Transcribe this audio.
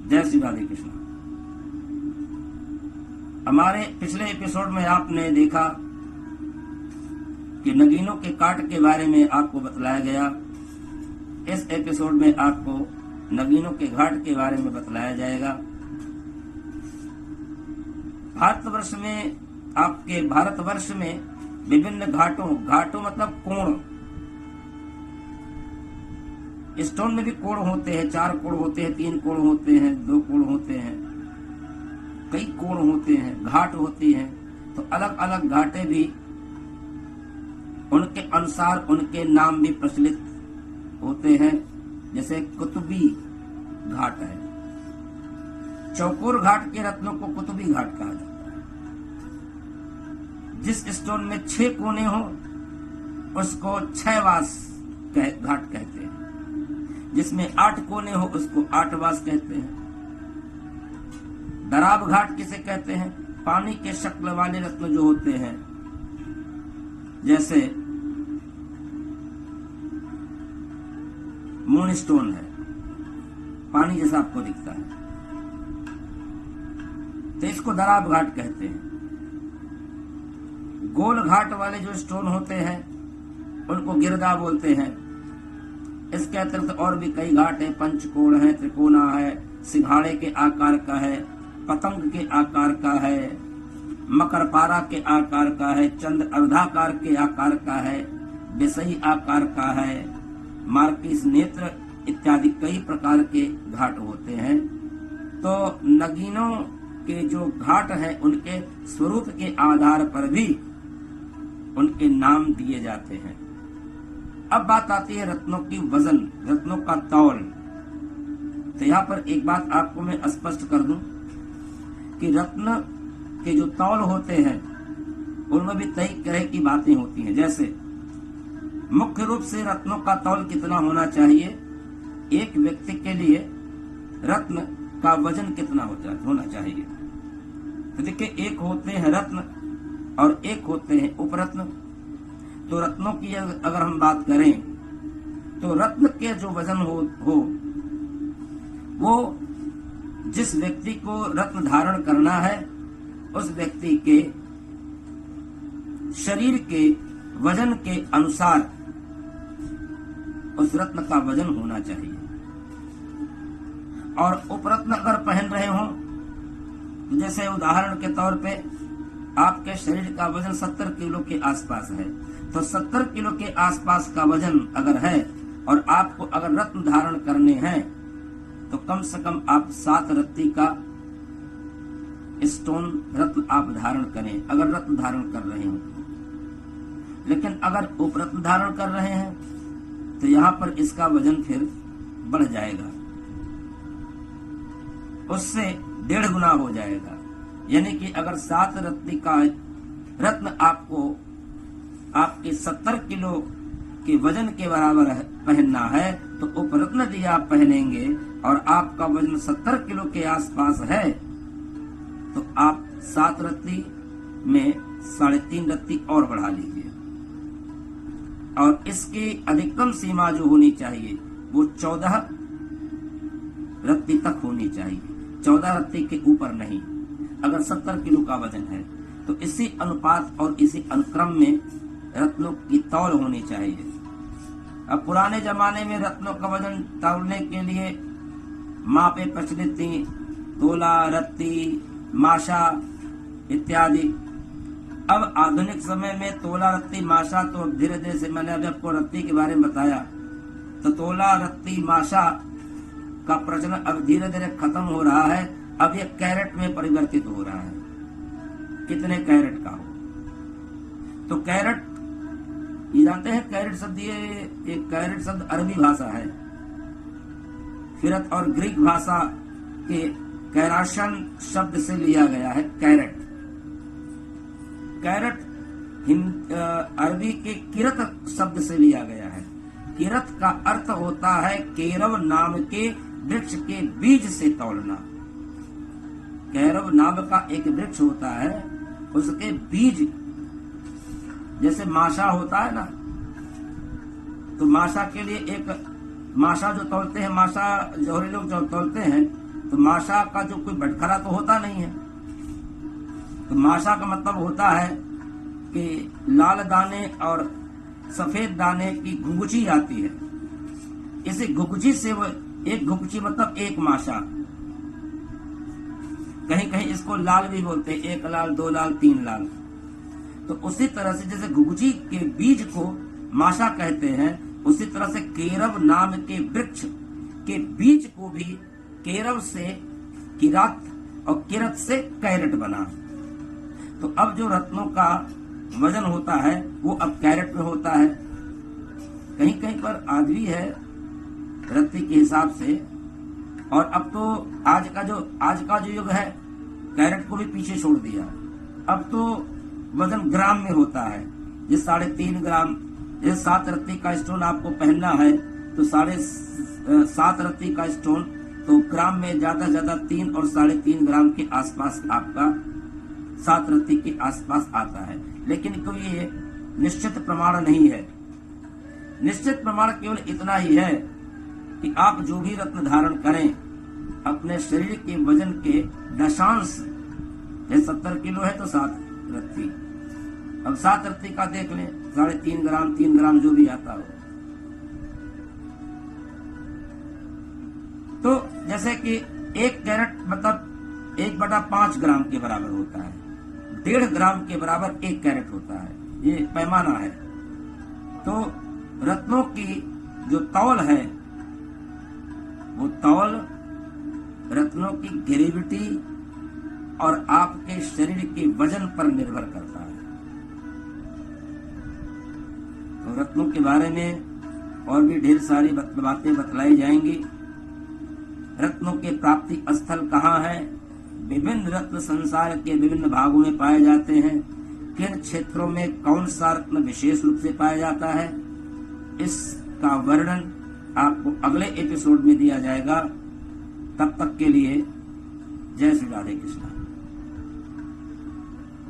जय श्री राधे कृष्ण। हमारे पिछले एपिसोड में आपने देखा कि नगीनों के काट के बारे में आपको बतलाया गया। इस एपिसोड में आपको नगीनों के घाट के बारे में बतलाया जाएगा। भारतवर्ष में विभिन्न घाटों मतलब कोण, स्टोन में भी कोण होते हैं। 4 कोण होते हैं, 3 कोण होते हैं, 2 कोण होते हैं, कई कोण होते हैं, घाट होती हैं। तो अलग अलग घाटे भी उनके अनुसार उनके नाम भी प्रचलित होते हैं। जैसे कुतुबी घाट है। चौकोर घाट के रत्नों को कुतुबी घाट कहा जाता है। जिस स्टोन में 6 कोने हो उसको 6 वास घाट कहते हैं। जिसमें 8 कोने हो उसको 8 वास कहते हैं। दराब घाट किसे कहते हैं? पानी के शक्ल वाले रत्न जो होते हैं, जैसे मून स्टोन है, पानी जैसा आपको दिखता है, तो इसको दराब घाट कहते हैं। गोल घाट वाले जो स्टोन होते हैं उनको गिरदा बोलते हैं। इसके अतिरिक्त और भी कई घाट है। पंचकोण है, त्रिकोणा है, सिंघाड़े के आकार का है, पतंग के आकार का है, मकरपारा के आकार का है, चंद्र अर्धाकार के आकार का है, विषयी आकार का है, मार्किस नेत्र इत्यादि कई प्रकार के घाट होते हैं। तो नगीनों के जो घाट हैं उनके स्वरूप के आधार पर भी उनके नाम दिए जाते हैं। अब बात आती है रत्नों की वजन, रत्नों का तौल। तो यहाँ पर एक बात आपको मैं स्पष्ट कर दूं कि रत्न के जो तौल होते हैं उनमें भी कई तरह की बातें होती हैं। जैसे मुख्य रूप से रत्नों का तौल कितना होना चाहिए, एक व्यक्ति के लिए रत्न का वजन कितना होना चाहिए। तो देखिए, एक होते हैं रत्न और एक होते हैं उपरत्न। तो रत्नों की अगर हम बात करें तो रत्न के जो वजन हो वो जिस व्यक्ति को रत्न धारण करना है उस व्यक्ति के शरीर के वजन के अनुसार उस रत्न का वजन होना चाहिए। और उपरत्न अगर पहन रहे हो, जैसे उदाहरण के तौर पे आपके शरीर का वजन 70 किलो के आसपास है, तो 70 किलो के आसपास का वजन अगर है और आपको अगर रत्न धारण करने हैं तो कम से कम आप 7 रत्ती का स्टोन रत्न आप धारण करें, अगर रत्न धारण कर रहे हो। लेकिन अगर उपरत्न धारण कर रहे हैं तो यहाँ पर इसका वजन फिर बढ़ जाएगा, उससे 1.5 गुना हो जाएगा। यानी कि अगर 7 रत्ती का रत्न आपको आपके 70 किलो के वजन के बराबर पहनना है तो उपरत्न यदि आप पहनेंगे और आपका वजन 70 किलो के आसपास है तो आप 7 रत्ती में 3.5 रत्ती और बढ़ा लीजिए। और इसकी अधिकतम सीमा जो होनी चाहिए वो 14 रत्ती तक होनी चाहिए, 14 रत्ती के ऊपर नहीं, अगर 70 किलो का वजन है। तो इसी अनुपात और इसी अनुक्रम में रत्नों की तौल होनी चाहिए। अब पुराने जमाने में रत्नों का वजन तौलने के लिए मापें प्रचलित थी, तोला, रत्ती, माशा इत्यादि। अब आधुनिक समय में तोला, रत्ती, माशा तो धीरे धीरे से, मैंने अभी आपको रत्ती के बारे में बताया, तो तोला, रत्ती, माशा का प्रचलन अब धीरे धीरे खत्म हो रहा है। अब ये कैरेट में परिवर्तित हो रहा है, कितने कैरेट का हो। तो कैरेट, ये जानते हैं कैरेट शब्द, ये कैरेट शब्द अरबी भाषा है। फिरत और ग्रीक भाषा के कैराशन शब्द से लिया गया है कैरेट। कैरेट अरबी के किरत शब्द से लिया गया है। किरत का अर्थ होता है केरव नाम के वृक्ष के बीज से तौलना। कैरव नाम का एक वृक्ष होता है, उसके बीज, जैसे माशा होता है ना, तो माशा के लिए एक माशा जो तौलते हैं, माशा जौहरी लोग जो तौलते हैं, तो माशा का जो कोई बटखरा तो होता नहीं है। तो माशा का मतलब होता है कि लाल दाने और सफेद दाने की घुंघुची आती है। इसी घुंघुची से वो एक घुंघुची मतलब एक माशा, कहीं कहीं इसको लाल भी बोलते हैं, एक लाल, दो लाल, तीन लाल। तो उसी तरह से जैसे घुंघुची के बीज को माशा कहते हैं, उसी तरह से केरव नाम के वृक्ष के बीज को भी केरव से किरात और किरत से कैरेट बना। तो अब जो रत्नों का वजन होता है वो अब कैरेट में होता है। कहीं कहीं पर आज भी है रत्ती के हिसाब से, और अब तो आज का जो युग है कैरेट को भी पीछे छोड़ दिया। अब तो वजन ग्राम में होता है। ये 3.5 ग्राम, ये 7 रत्ती का स्टोन आपको पहनना है तो 7.5 रत्ती का स्टोन तो ग्राम में ज्यादा से ज्यादा 3 और 3.5 ग्राम के आसपास आपका 7 रत्ती के आसपास आता है। लेकिन कोई ये निश्चित प्रमाण नहीं है। निश्चित प्रमाण केवल इतना ही है कि आप जो भी रत्न धारण करें अपने शरीर के वजन के दशांश, जैसे 70 किलो है तो 7 रत्ती, अब 7 रत्ती का देख लें 3.5 ग्राम, 3 ग्राम जो भी आता हो। तो जैसे कि 1 कैरेट मतलब 1/5 ग्राम के बराबर होता है, 1.5 ग्राम के बराबर 1 कैरेट होता है, ये पैमाना है। तो रत्नों की जो तौल है वो तौल रत्नों की ग्रेविटी और आपके शरीर के वजन पर निर्भर करता है। तो रत्नों के बारे में और भी ढेर सारी बातें बतलाई जाएंगी। रत्नों के प्राप्ति स्थल कहाँ है, विभिन्न रत्न संसार के विभिन्न भागों में पाए जाते हैं, किन क्षेत्रों में कौन सा रत्न विशेष रूप से पाया जाता है, इसका वर्णन आपको अगले एपिसोड में दिया जाएगा। तब तक के लिए जय श्री राधे कृष्ण।